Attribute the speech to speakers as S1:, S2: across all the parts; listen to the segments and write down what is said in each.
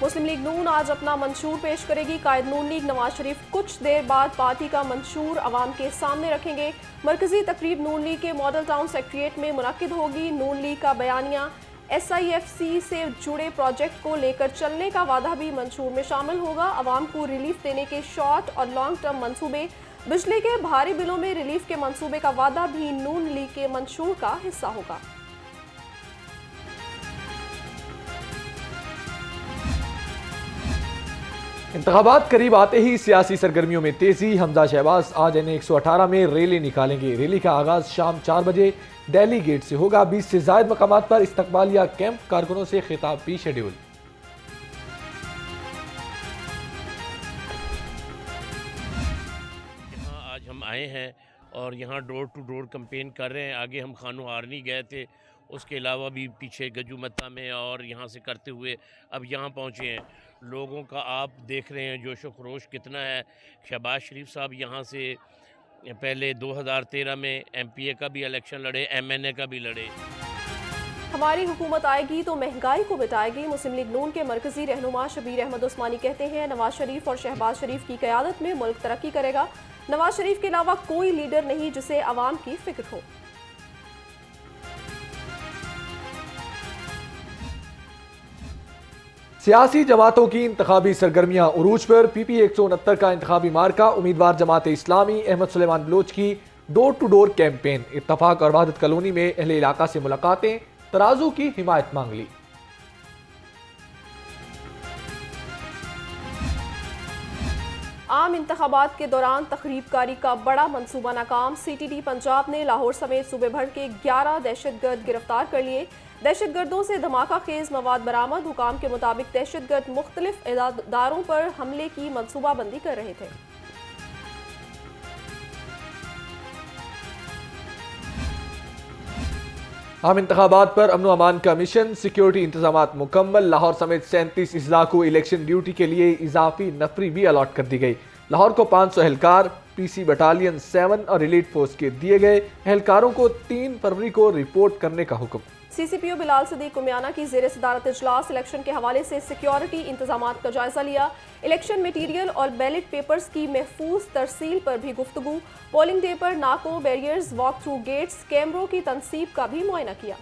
S1: मुस्लिम league नून आज अपना मंशूर पेश करेगी। कायद नून लीग नवाज शरीफ कुछ देर बाद पार्टी का मंशूर अवाम के सामने रखेंगे। मरकजी तकरीब नून लीग के मॉडल टाउन सेक्रेटेरिएट में मुनक्किद होगी। नून लीग का बयानिया SIFC से जुड़े प्रोजेक्ट को लेकर चलने का वादा भी मंशूर में शामिल होगा। अवाम को रिलीफ देने के शॉर्ट और लॉन्ग टर्म मंसूबे, बिजली के भारी बिलों में रिलीफ के मंसूबे का वादा भी नून लीग के मंशूर का हिस्सा होगा।
S2: इंतखाबात करीब आते ही सियासी सरगर्मियों में तेजी। हमजा शहबाज आज NA-118 में रैली निकालेंगे। रैली का आगाज शाम 4 बजे दिल्ली गेट से होगा। 20 से ज्यादा मकामात पर इस्तकबालिया कैंप, कारकुनों से खिताब भी शेड्यूल।
S3: यहाँ आज हम आए हैं और यहाँ डोर टू डोर कैंपेन कर रहे हैं। आगे हम खानो हारनी गए थे, उसके अलावा भी पीछे गजूमता में और यहाँ से करते हुए अब यहाँ पहुँचे हैं। लोगों का आप देख रहे हैं जोश व खरोश कितना है। शहबाज शरीफ साहब यहाँ से पहले 2013 में MPA का भी इलेक्शन लड़े, MNA का भी लड़े।
S1: हमारी हुकूमत आएगी तो महंगाई को मिटाएगी। मुस्लिम लीग नून के मरकजी रहनुमा शबीर अहमद उस्मानी कहते हैं, नवाज शरीफ और शहबाज शरीफ की क़यादत में मुल्क तरक्की करेगा। नवाज शरीफ के अलावा कोई लीडर नहीं जिसे अवाम की फिक्र हो।
S2: सियासी जमातों की इंतखाबी सरगर्मियां उरूज पर। PP 169 का इंतखाबी मार्का। उम्मीदवार जमात इस्लामी अहमद सुलेमान बलोच की डोर टू डोर कैंपेन। इत्तफाक और वहदत कॉलोनी में अहले इलाका से मुलाकातें, तराजू की हिमायत मांग ली।
S1: आम इंतखाबात के दौरान तखरीबकारी का बड़ा मंसूबा नाकाम। CTD पंजाब ने लाहौर समेत सूबे भर के 11 दहशतगर्द गिरफ्तार कर लिए। दहशतगर्दों से धमाका खेज मवाद बरामद। हुकाम के मुताबिक दहशतगर्द मुख्तलिफ इदारों पर हमले की मनसूबाबंदी कर रहे थे।
S2: आम इंतखाबात पर अमन अमान का मिशन। सिक्योरिटी इंतजामात मुकम्मल। लाहौर समेत 37 अजला को इलेक्शन ड्यूटी के लिए इजाफी नफरी भी अलॉट कर दी गई। लाहौर को 500 एहलकार PC बटालियन 7 और एलीट फोर्स के दिए गए। एहलकारों को 3 फरवरी को रिपोर्ट करने का हुक्म।
S1: CCPO बिलाल सदीक उमियाना की ज़ेर सदारत इजलास इलेक्शन के हवाले से सिक्योरिटी इंतजामात का जायजा लिया। इलेक्शन मटीरियल और बैलेट पेपर्स की महफूज तरसील पर भी गुफ्तगू। पोलिंग डे पर नाकों, बैरियर्स, वॉक थ्रू गेट्स, कैमरों की तनसीब का भी मुआयना किया।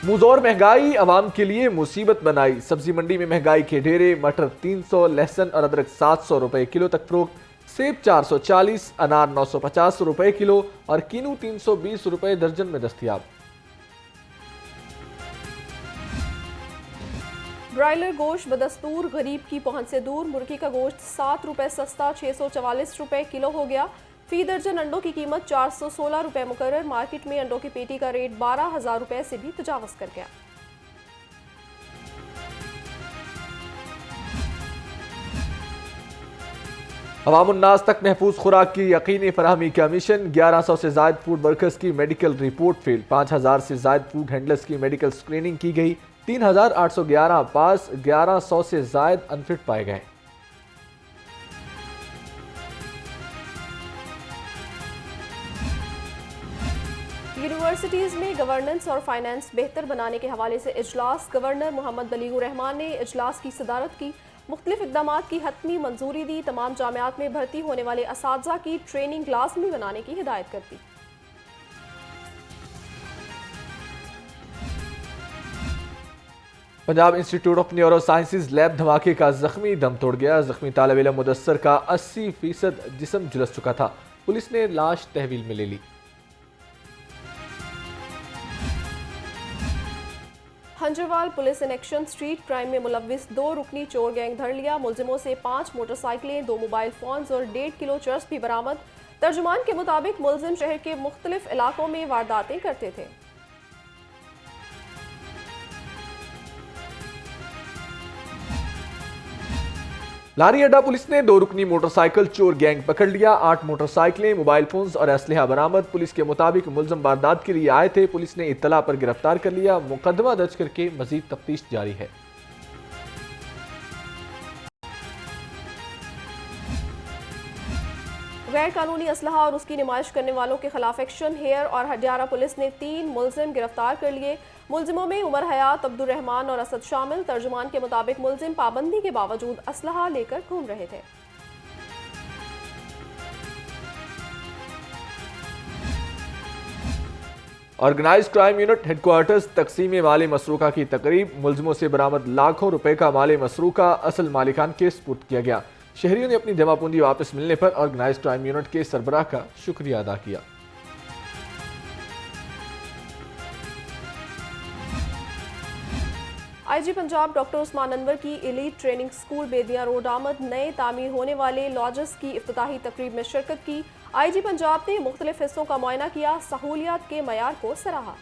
S2: मुजोर महंगाई अवाम के लिए मुसीबत बनाई। सब्जी मंडी में महंगाई के ढेरे। मटर 300, लहसुन और अदरक 700 रुपए किलो तक फरोख्त। सेब 440, अनार 950 रुपए किलो और कीनू 320 रुपए दर्जन में दस्तयाब।
S1: ब्रायलर गोश्त बदस्तूर गरीब की पहुंच से दूर। मुर्गी का गोश्त 7 रुपए सस्ता 644 रुपए किलो हो गया। फी दर्जन अंडों की कीमत 416 रुपए मुकर्रर। मार्केट में अंडों की पेटी का रेट 12,000 रुपए से भी तजावज कर गया।
S2: अवामुन्नास तक महफूज खुराक की यकीनी फराहमी का मिशन। 1100 से ज्यादा फूड वर्कर्स की मेडिकल रिपोर्ट फेल। 5000 से ज्यादा फूड हैंडलर्स की मेडिकल स्क्रीनिंग की गई। 3811 पास, 1100 से ज्यादा अनफिट पाए गए।
S1: यूनिवर्सिटीज़ में गवर्नेंस और फाइनेंस बेहतर बनाने के हवाले से इजलास। गवर्नर मोहम्मद बलीगुर रहमान ने इजलास की सदारत की। मुख्तलिफ इक़दामात की हतमी मंजूरी दी। तमाम जामियात में भर्ती होने वाले असातिज़ा की ट्रेनिंग लाज़मी बनाने की हिदायत कर दी।
S2: Punjab institute of neurosciences lab धमाके का जख्मी दम तोड़ गया। जख्मी तालिब इल्म मुदस्सर का 80% जिस्म झुलस चुका था। पुलिस ने लाश तहवील में ले ली।
S1: Hanjarwal police in action. Street crime में मुलविस 2 रुकनी चोर गैंग धर लिया। मुलजिमों से 5 मोटरसाइकिलें, 2 मोबाइल फोन्स और 1.5 किलो चर्स भी बरामद। तर्जुमान के मुताबिक मुलजिम शहर के मुख्तलिफ इलाकों में वारदातें करते थे।
S2: लारी अड्डा पुलिस ने 2 रुकनी मोटरसाइकिल चोर गैंग पकड़ लिया। 8 मोटरसाइकिलें, मोबाइल फोन्स और असलहा बरामद। पुलिस के मुताबिक मुलजिम वारदात के लिए आए थे। पुलिस ने इत्तला पर गिरफ्तार कर लिया। मुकदमा दर्ज करके मजीद तफ्तीश जारी है।
S1: गैर कानूनी असलहा और उसकी नुमाइश करने वालों के खिलाफ एक्शन। हेयर और हडियारा पुलिस ने 3 मुलजिम गिरफ्तार कर लिए। मुलजिमों में उमर हयात, अब्दुल रहमान और असद शामिल। तर्जुमान के मुताबिक मुलजिम पाबंदी के बावजूद असलहा लेकर घूम रहे थे।
S2: ऑर्गेनाइज्ड क्राइम यूनिट हेडक्वार्टर्स तकसीम माली मसरूका की तकरीब। मुलजिमों से बरामद लाखों रुपए का माली मसरूका असल मालिकान के सुपुर्द किया गया। शहरियों ने अपनी जमापूंजी वापस मिलने पर ऑर्गेनाइज्ड क्राइम यूनिट के सरबराह का शुक्रिया अदा किया।
S1: आईजी पंजाब डॉक्टर उस्मान अनवर की elite training school Bedian road आमद। नए तामीर होने वाले लॉजेस की इफ्तिताही तकरीब में शिरकत की। आईजी पंजाब ने मुख्तलिफ हिस्सों का मुआयना किया, सहूलियात के मयार को सराहा।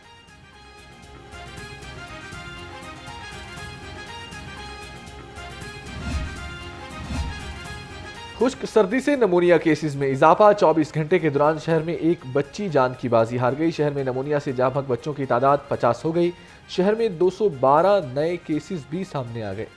S2: खुश्क सर्दी से नमूनिया केसेस में इजाफा। 24 घंटे के दौरान शहर में एक बच्ची जान की बाजी हार गई। शहर में नमूनिया से जाँ बहक बच्चों की तादाद 50 हो गई। शहर में 212 नए केसेस भी सामने आ गए।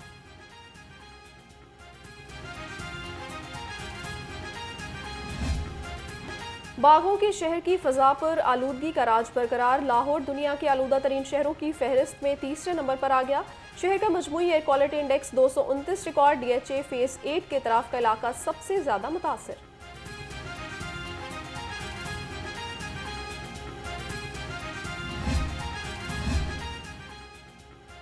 S1: बागों के शहर की फजा पर आलूदगी का राज बरकरार। लाहौर दुनिया के आलूदा तरीन शहरों की फहरिस्त में तीसरे नंबर पर आ गया। शहर का मजमूई air quality index 229 record. DHA phase 8 के तरफ का इलाका सबसे ज्यादा मुतासिर।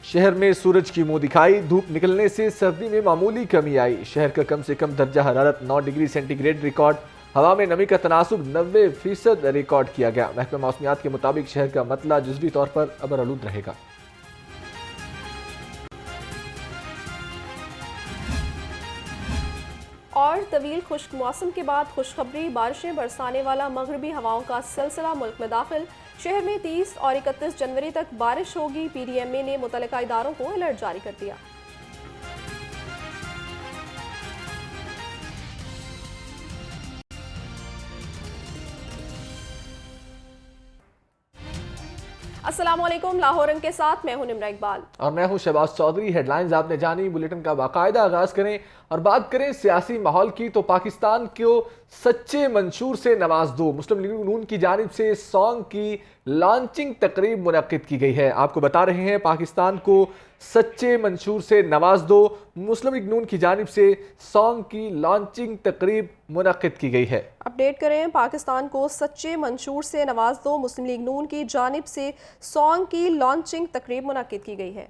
S2: शहर में सूरज की मुंह दिखाई। धूप निकलने से सर्दी में मामूली कमी आई। शहर का कम से कम दर्जा हरारत 9 डिग्री सेंटीग्रेड रिकॉर्ड। हवा में नमी का तनासुब 90% रिकॉर्ड किया गया। महकमा मौसमियात के मुताबिक शहर का मतला जुज़वी तौर पर अबर आलूद रहेगा।
S1: और तवील खुश्क मौसम के बाद खुशखबरी। बारिशें बरसाने वाला मगरबी हवाओं का सिलसिला मुल्क में दाखिल। शहर में 30 और 31 जनवरी तक बारिश होगी। PDMA ने मुतल्लिका इदारों को अलर्ट जारी कर दिया। अस्सलामुअलैकुम, लाहौर रंग के साथ मैं हूं निम्रा इकबाल
S2: और मैं हूं शहबाज चौधरी। हेडलाइंस आपने जानी। बुलेटिन का बाकायदा आगाज करें और बात करें सियासी माहौल की, तो पाकिस्तान को सच्चे मंशूर से नवाज दो। मुस्लिम लीग नून की जानिब से सॉन्ग की लॉन्चिंग तकरीब मुनक्किद की गई है। आपको बता रहे हैं, पाकिस्तान को सच्चे मंशूर से नवाज दो। मुस्लिम लीग नून की जानिब से सॉन्ग की लॉन्चिंग तकरीब मुनक्किद की गई है।
S1: अपडेट करें, पाकिस्तान को सच्चे मंशूर से नवाज दो। मुस्लिम लीग नून की जानिब से सॉन्ग की लॉन्चिंग तकरीब मुनक्किद की गई है।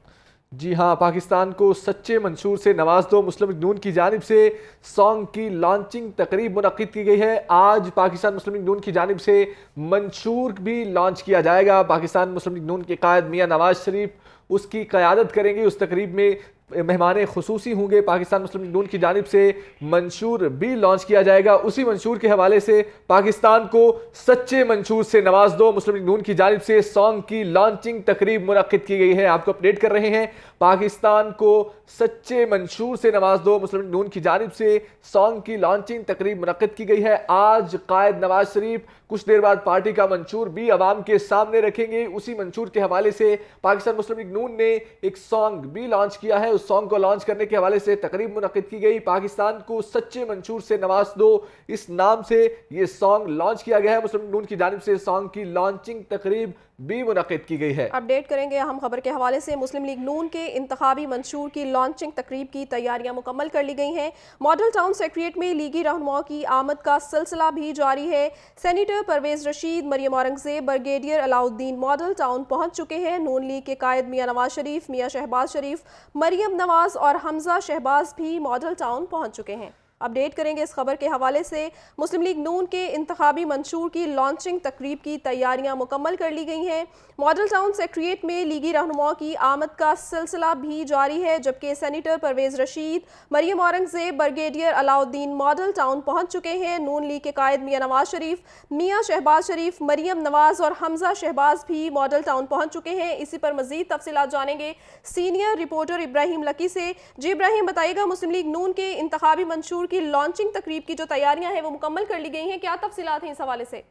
S2: जी हाँ, पाकिस्तान को सच्चे मंशूर से नवाज दो। मुस्लिम लीग नून की जानिब से सॉन्ग की लॉन्चिंग तकरीब मुनक्किद की गई है। आज पाकिस्तान मुस्लिम लीग नून की जानिब से मंशूर भी लॉन्च किया जाएगा। पाकिस्तान मुस्लिम लीग नून के कायद मियां नवाज शरीफ उसकी क़यादत करेंगे। उस तकरीब में मेहमान खुसूसी होंगे। पाकिस्तान मुस्लिम लीग नून की जानिब से मंशूर भी लॉन्च किया जाएगा। उसी मंशूर के हवाले से पाकिस्तान को सच्चे मंशूर से नवाज दो। मुस्लिम लीग नून की जानिब से सॉन्ग की लॉन्चिंग तकरीब मुनक्किद की गई है। आपको अपडेट कर रहे हैं, पाकिस्तान को सच्चे मंशूर से नवाज दो। मुस्लिम लीग नून की जानिब से सॉन्ग की लॉन्चिंग तकरीब मुनक्किद की गई है। आज कायद नवाज शरीफ कुछ देर बाद पार्टी का मंशूर भी अवाम के सामने रखेंगे। उसी मंशूर के हवाले से पाकिस्तान मुस्लिम लीग नून ने एक सॉन्ग भी लॉन्च किया है। उस सॉन्ग को लॉन्च करने के हवाले से तकरीब मुनक्किद की गई। पाकिस्तान को सच्चे मंशूर से नवाज दो, इस नाम से ये सॉन्ग लॉन्च किया गया है। मुस्लिम लीग नून की जानिब से सॉन्ग की लॉन्चिंग तकरीब भी मुनक्किद की गई है।
S1: अपडेट करेंगे अहम खबर के हवाले से। मुस्लिम लीग नून के इंतखाबी मंशूर की लॉन्चिंग तकरीब की तैयारियां मुकम्मल कर ली गई हैं। मॉडल टाउन सेक्रेटरीट में लीगी रहनुमाओं की आमद का सिलसिला भी जारी है। सेनेटर परवेज रशीद, मरियम औरंगजेब, ब्रिगेडियर अलाउद्दीन मॉडल टाउन पहुंच चुके हैं। नून लीग के कायद मियां नवाज शरीफ, मियां शहबाज शरीफ, मरियम नवाज और हमजा शहबाज भी मॉडल टाउन पहुंच चुके हैं। अपडेट करेंगे इस खबर के हवाले से। मुस्लिम लीग नून के इंतखाबी मंशूर की लॉन्चिंग तकरीब की तैयारियां मुकम्मल कर ली गई हैं। मॉडल टाउन सेक्रेटरीट में लीगी रहनुमाओं की आमद का सिलसिला भी जारी है, जबकि सेनेटर परवेज रशीद, मरियम औरंगजेब, ब्रिगेडियर अलाउद्दीन मॉडल टाउन पहुंच चुके हैं। नून लीग के कायद मियां नवाज शरीफ, मियां शहबाज शरीफ, मरियम नवाज और हमजा शहबाज भी मॉडल टाउन पहुंच चुके हैं। इसी पर मजीद तफसीलात जानेंगे सीनियर रिपोर्टर इब्राहिम लकी से। जी इब्राहिम, बताइएगा, मुस्लिम लीग नून के इंतखाबी मंशूर की लॉन्चिंग तकरीब की जो तैयारियां हैं वो मुकम्मल कर ली गई हैं, क्या तफसीलात हैं इस हवाले से?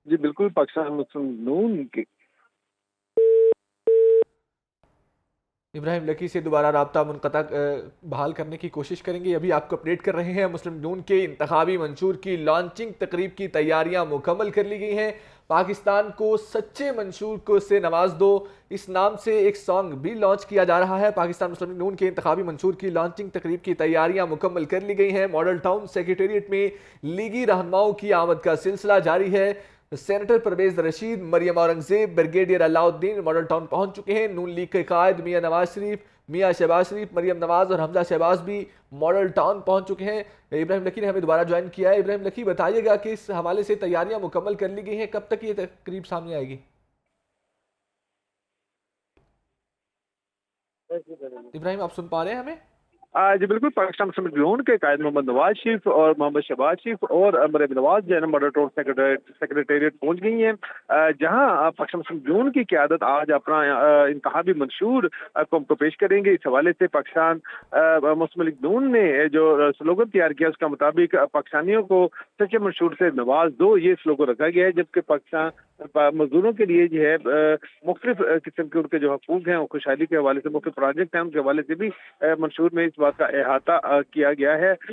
S4: जी बिल्कुल, पाकिस्तान मुस्लिम नून के
S2: इब्राहिम लकी से दोबारा राब्ता मुनक़ता बहाल करने की कोशिश करेंगे। अभी आपको अपडेट कर रहे हैं, मुस्लिम नून के इंतखाबी मंशूर की लॉन्चिंग तकरीब की तैयारियां मुकम्मल कर ली गई हैं। पाकिस्तान को सच्चे मंशूर को से नवाज दो, इस नाम से एक सॉन्ग भी लॉन्च किया जा रहा है। पाकिस्तान मुस्लिम नून के इंतखाबी मंशूर की लॉन्चिंग तकरीब की तैयारियां मुकम्मल कर ली गई हैं। मॉडल टाउन सेक्रेटेरिएट में लीगी रहनुमाओं की आमद का सिलसिला जारी है। सेनेटर परवेज रशीद, मरियम औरंगजेब, ब्रिगेडियर अलाउद्दीन मॉडल टाउन पहुंच चुके हैं। नून लीग के कायद मियां नवाज शरीफ, मियां शहबाज शरीफ, मरियम नवाज और हमजा शहबाज भी मॉडल टाउन पहुंच चुके हैं। इब्राहिम लकी ने हमें दोबारा ज्वाइन किया है। इब्राहिम लकी, बताइएगा कि इस हवाले से तैयारियां मुकम्मल कर ली गई हैं, कब तक ये तकरीब सामने आएगी? इब्राहिम, आप सुन पा रहे हैं हमें?
S4: जी बिल्कुल। पाकिस्तान मुस्लिम लीग के कायद मोहम्मद नवाज शरीफ और मोहम्मद शहबाज शरीफ और मरियम नवाज जो है ना मॉडल टाउन सेक्रेटेरिएट पहुंच गई हैं, जहां पाकिस्तान मुस्लिम लीग की क़यादत आज अपना इंतखाबी मंशूर कौम को पेश करेंगे। इस हवाले से पाकिस्तान मुस्लिम लीग नून ने जो स्लोगन तैयार किया उसके मुताबिक पाकिस्तानियों को सच्चे मंशूर से नवाज दो, ये स्लोगन रखा गया है। जबकि पाकिस्तान मजदूरों के लिए जो है मुख्तलिफ किस्म के उनके जो हकूक हैं और खुशहाली के हवाले से मुख्तलिफ प्रोजेक्ट हैं, उनके हवाले से भी मंशूर में इस बात का अहाता किया गया है।